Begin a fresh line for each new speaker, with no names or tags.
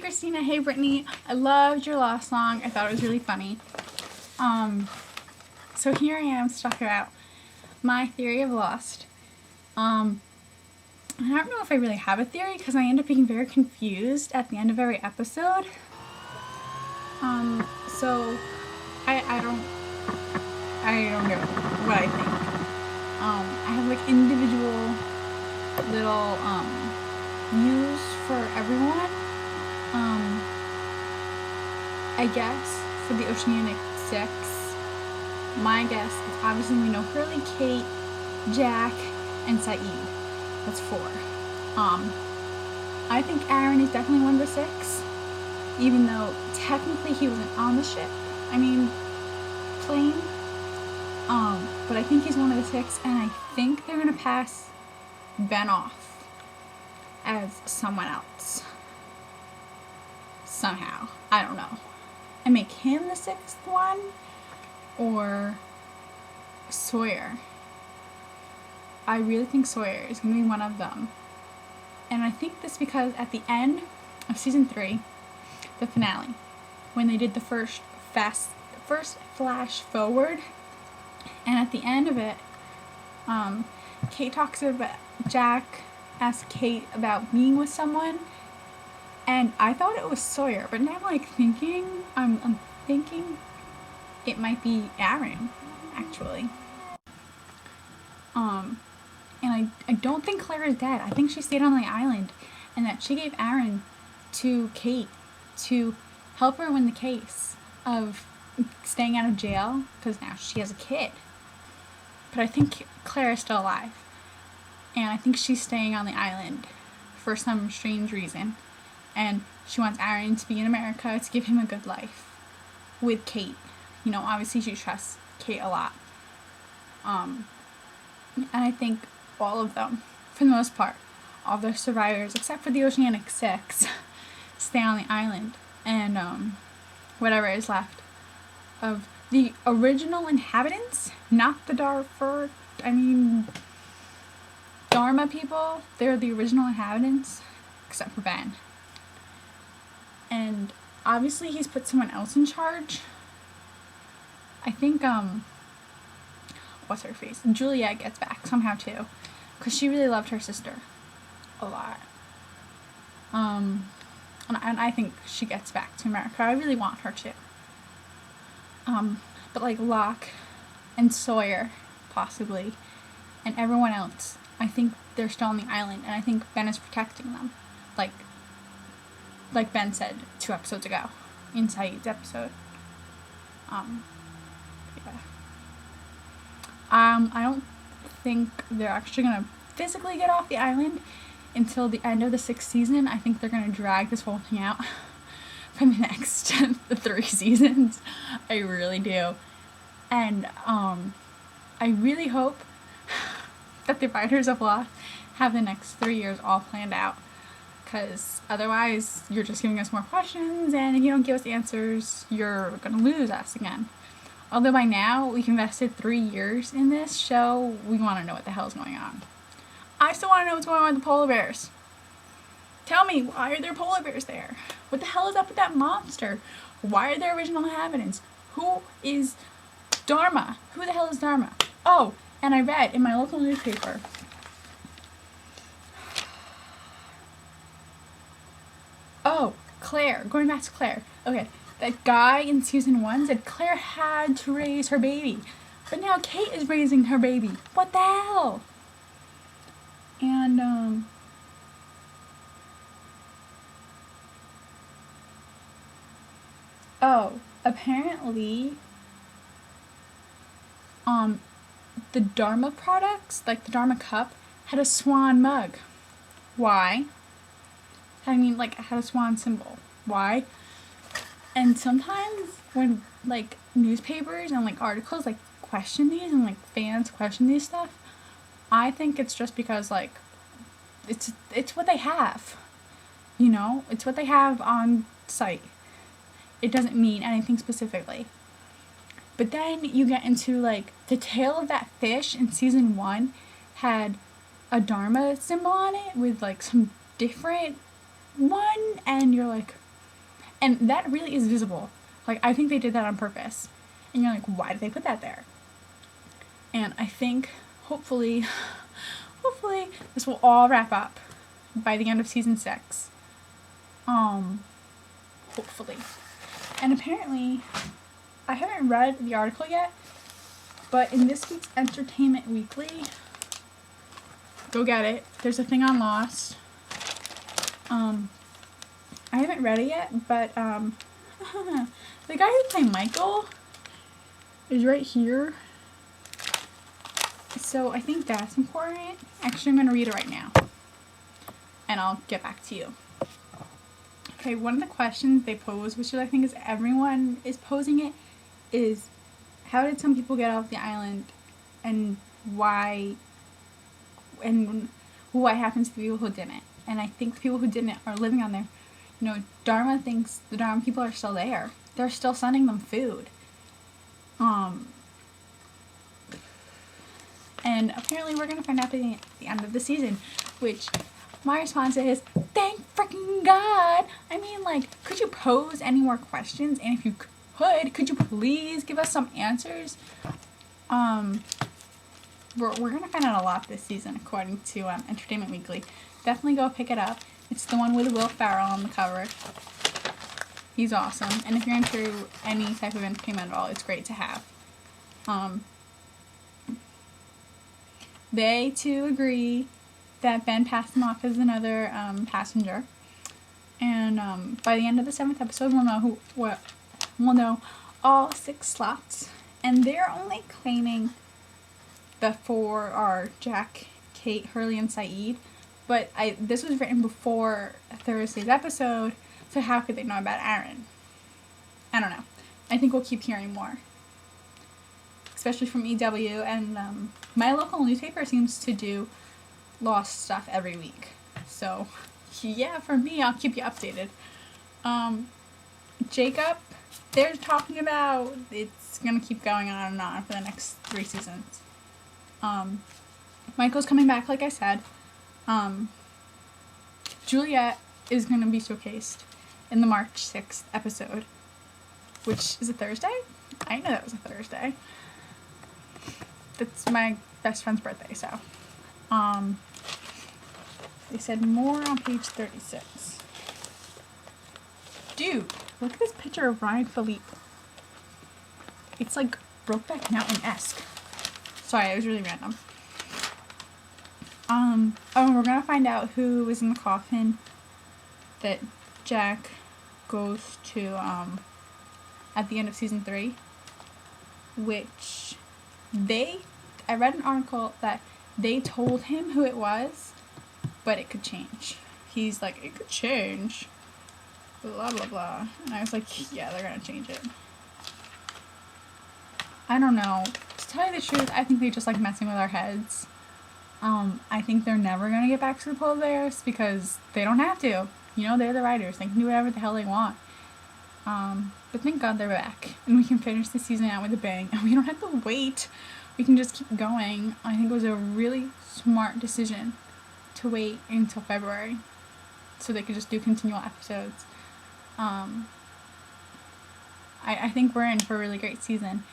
Christina, hey Brittany. I loved your last song. I thought it was really funny. So here I am to talk about my theory of Lost. I don't know if I really have a theory because I end up being very confused at the end of every episode. So I don't know what I think. I have like individual little views for everyone. I guess for the Oceanic 6, my guess is obviously we know Hurley, Kate, Jack, and Saeed. That's 4. I think Aaron is definitely one of the 6, even though technically he wasn't on the ship. Plane. But I think he's one of the 6, and I think they're gonna pass Ben off as someone else. Somehow. I don't know. And make him the 6th one, or Sawyer. I really think Sawyer is going to be one of them. And I think this because at the end of season 3, the finale, when they did the first flash forward, and at the end of it, Jack asks Kate about being with someone, and I thought it was Sawyer, but now I'm thinking it might be Aaron, actually. And I don't think Claire is dead. I think she stayed on the island, and that she gave Aaron to Kate to help her win the case of staying out of jail, because now she has a kid. But I think Claire is still alive, and I think she's staying on the island for some strange reason, and she wants Aaron to be in America to give him a good life with Kate. You know, obviously she trusts Kate a lot. And I think all of them, for the most part, all the survivors, except for the Oceanic 6, stay on the island. And whatever is left of the original inhabitants, not the Dharma people, they're the original inhabitants, except for Ben. And obviously he's put someone else in charge. I think, what's her face? Juliet gets back somehow too, because she really loved her sister a lot. And I think she gets back to America. I really want her to. But like Locke and Sawyer, possibly, and everyone else, I think they're still on the island, and I think Ben is protecting them, like Ben said 2 episodes ago, in Saeed's episode. I don't think they're actually gonna physically get off the island until the end of the 6th season. I think they're gonna drag this whole thing out for the next 3 seasons. I really do. And I really hope that the writers of Lost have the next 3 years all planned out, because otherwise you're just giving us more questions, and if you don't give us answers, you're gonna lose us again. Although by now we've invested 3 years in this show, we want to know what the hell is going on. I still want to know what's going on with the polar bears. Tell me, why are there polar bears there? What the hell is up with that monster? Why are there original inhabitants? Who is Dharma? Who the hell is Dharma? Oh, and I read in my local newspaper. Oh, Claire. Going back to Claire. Okay. That guy in season 1 said Claire had to raise her baby. But now Kate is raising her baby. What the hell? And, apparently, the Dharma products, like the Dharma cup, had a swan mug. Why? It had a swan symbol. Why? And sometimes when, newspapers and, articles, question these, and, fans question these stuff, I think it's just because, it's what they have. You know? It's what they have on site. It doesn't mean anything specifically. But then you get into, the tail of that fish in season 1 had a Dharma symbol on it with, some different one, and you're like, And that really is visible. Like, I think they did that on purpose. And you're like, why did they put that there? And I think, hopefully, this will all wrap up by the end of season 6. Hopefully. And apparently, I haven't read the article yet, but in this week's Entertainment Weekly, go get it. There's a thing on Lost. I haven't read it yet, but the guy who played Michael is right here. So I think that's important. Actually, I'm going to read it right now, and I'll get back to you. Okay, one of the questions they pose, which I think is everyone is posing it, is how did some people get off the island, and why happened to the people who didn't? And I think the people who didn't are living on there. You know, Dharma thinks the Dharma people are still there. They're still sending them food. And apparently we're going to find out at the end of the season, which my response is, thank freaking God. I mean, like, could you pose any more questions? And if you could you please give us some answers? We're going to find out a lot this season, according to Entertainment Weekly. Definitely go pick it up. It's the one with Will Ferrell on the cover. He's awesome. And if you're into any type of entertainment at all, it's great to have. They, too, agree that Ben passed him off as another passenger. And by the end of the 7th episode, we'll know all 6 slots. And they're only claiming the 4 are Jack, Kate, Hurley, and Saeed. But this was written before Thursday's episode, so how could they know about Aaron? I don't know. I think we'll keep hearing more. Especially from EW, and my local newspaper seems to do Lost stuff every week. So, yeah, for me, I'll keep you updated. Jacob, they're talking about it's going to keep going on and on for the next 3 seasons. Michael's coming back, like I said. Juliet is going to be showcased in the March 6th episode, which is a Thursday? I know that was a Thursday. That's my best friend's birthday, so. They said more on page 36. Dude, look at this picture of Ryan Philippe. It's like Brokeback Mountain-esque. Sorry, it was really random. We're gonna find out who was in the coffin that Jack goes to, at the end of season 3. Which I read an article that they told him who it was, but it could change. He's like, it could change. Blah, blah, blah. And I was like, yeah, they're gonna change it. I don't know. To tell you the truth, I think they just like messing with our heads. I think they're never gonna get back to the polar bears because they don't have to. You know, they're the writers. They can do whatever the hell they want. But thank God they're back. And we can finish the season out with a bang. And we don't have to wait. We can just keep going. I think it was a really smart decision to wait until February. So they could just do continual episodes. I think we're in for a really great season.